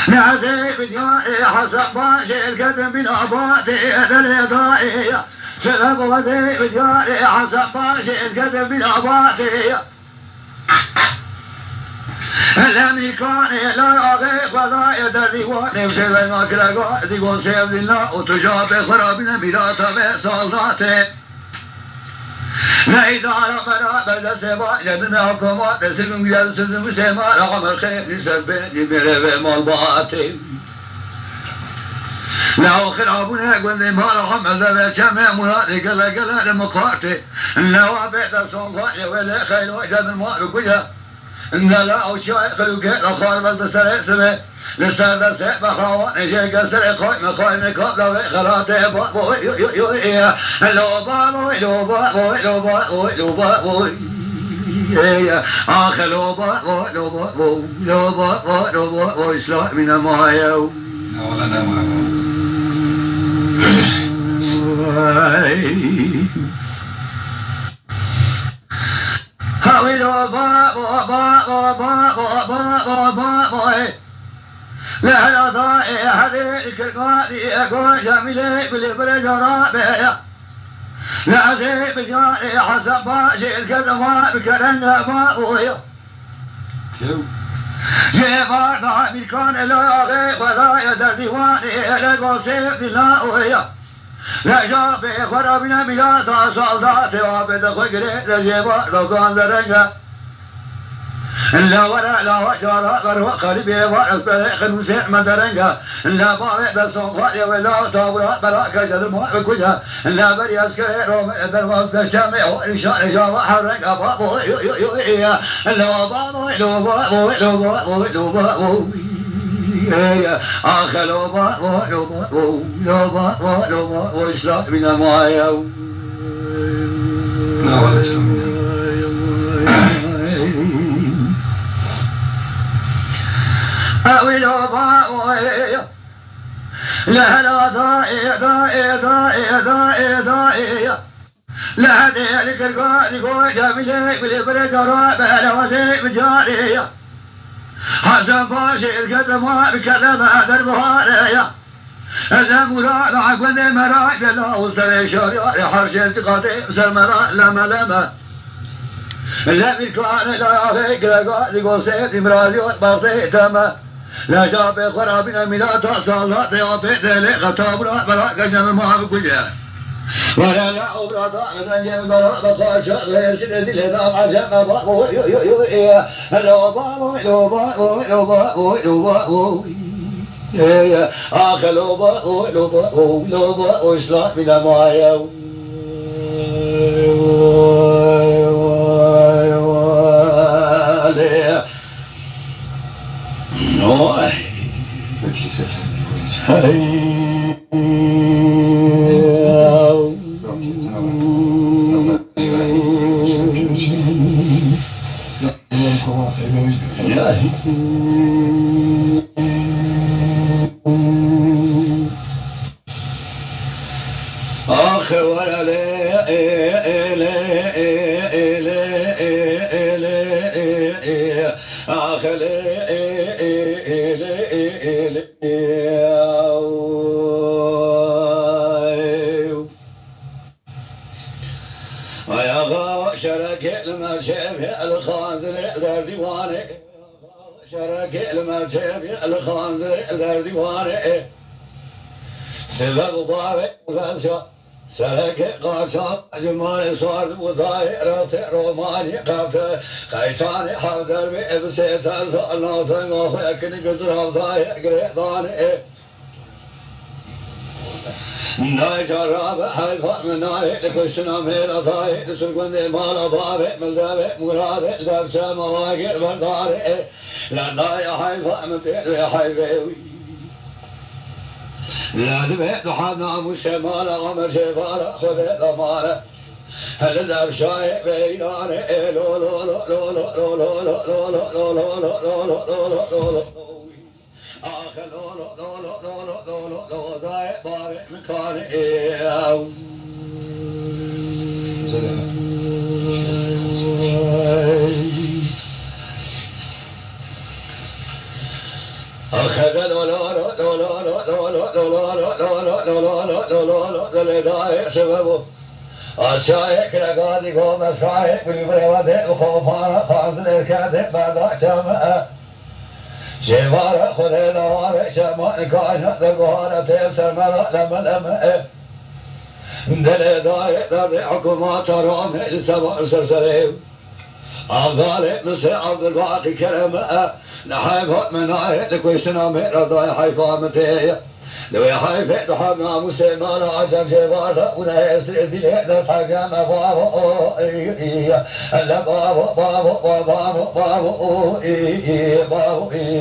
نازي بدياني حسب باشي القدم بالأباطي الإضائية سبب وزي بدياني حسب باشي القدم بالأباطي الأمريكاني لا يغيق ولا يدر ديواني وسيدي ما كلاقا ديوان سيب دينا وتجاب خرابنا بلا تبع صالداتي لا إدارة مرابر دسيبا جدنا حكومات دسيبن بياد سدن بسيما رقم الخير نسبة جميلة بمالباتي لا خرابنا قوندي مالهم الذبه شمع مرادي قلا لمقارتي النوابع دسونغاني ولا خيل وجد الماء بكلها إن لا أو شيء خلوقه الخارب بسرع سبه لسه دسه بخوان شيء قصر قوي مخاين كابلا خلاته بابوي لو آخر لو إسلام من المايو هاوي لو لا لا ضائع هذيك القاضي أكون جميلة بالبرج رابع لا زي بجاري حسب باشي الكذبة بكرنة باوية جيبار ضعبي كان لا غيب ولا يدر ديواني لقو سيف دلاوية لا جابي خرابنا مياتا صالداتي وابد خقري لجيبار لو كان ذرنجة لا ولا لا وجرى برو قلبي وارس بريق نسيع مدرنجا لا باوي دسون خالي ولا طاولا براك جد مو بكوجا لا بري اسكري روم درواز الشامع وإنشاء جوا حرق بابو لا بابو آخر لو بابو إسلام من المايا لا ولا إسلام من أويلو باوي لا لا ضائع لا هديك القاضي قوي جميلة بالبرد رابع لو زي بجارية حسن باشي القدر ما بكلم هذا البهارية إذا مراد عقوني مراي بلا وصل شريعة حرش التقاطي وصل مراي لما لا بالكوان لا يغيق لقاضي قوسيت مرازي وطبطي تما لا جاب خرابنا ميلاد صالات يا بيت لي خطاب لا براك جن ما بكجا ولا لا أبرد من يمر بقاش غير سند لنا عجب بابو لو آخر لو إسلام من المايا سبب ضارع غازا سلك قاصا جمال صار وظاهر روماني قافة قيتاني حاضر بسيت الناس ناخذ قزر ضايع قريضاني ناي شراب حيفا من ناي لكشنا ميلا ضايع سلقن مال ضارع ملدابع مرادع دبسة مواقع بردارع لا ناي حيفا مدير حيفاوي لا دبع دحانا مسمارة غمر شفارة خذ الأمارة هل ذا شاي بينان لو لو لو لو لو لو لو لو لو لو لو لو لو لو لو آخر لو لو لو لو لو لو لو لو ضايع ضايع مكاني أخذ لو لو لو لو لو لو لو لو لو لو لو لو لو لو لو لو ضايع سببه الشايك لقاضي قوم الشايك بالبريوات وخوفانا خاصل الكاتب بعد شمع شمارة خذي دوار شمع كاشة تقوانا تيسر ملا لما لما دلي داي دردي حكومات رامي السماء سرسريم أفضل مصر عبد الباقي كرمه نحيب من ناهي لكوي سنامي رضاي حيفا متيه لو يحيف دحنا مسلمان عشان جبار وناي سرد دس حاجه ما بابو الا بابو بابو بابو بابو بابو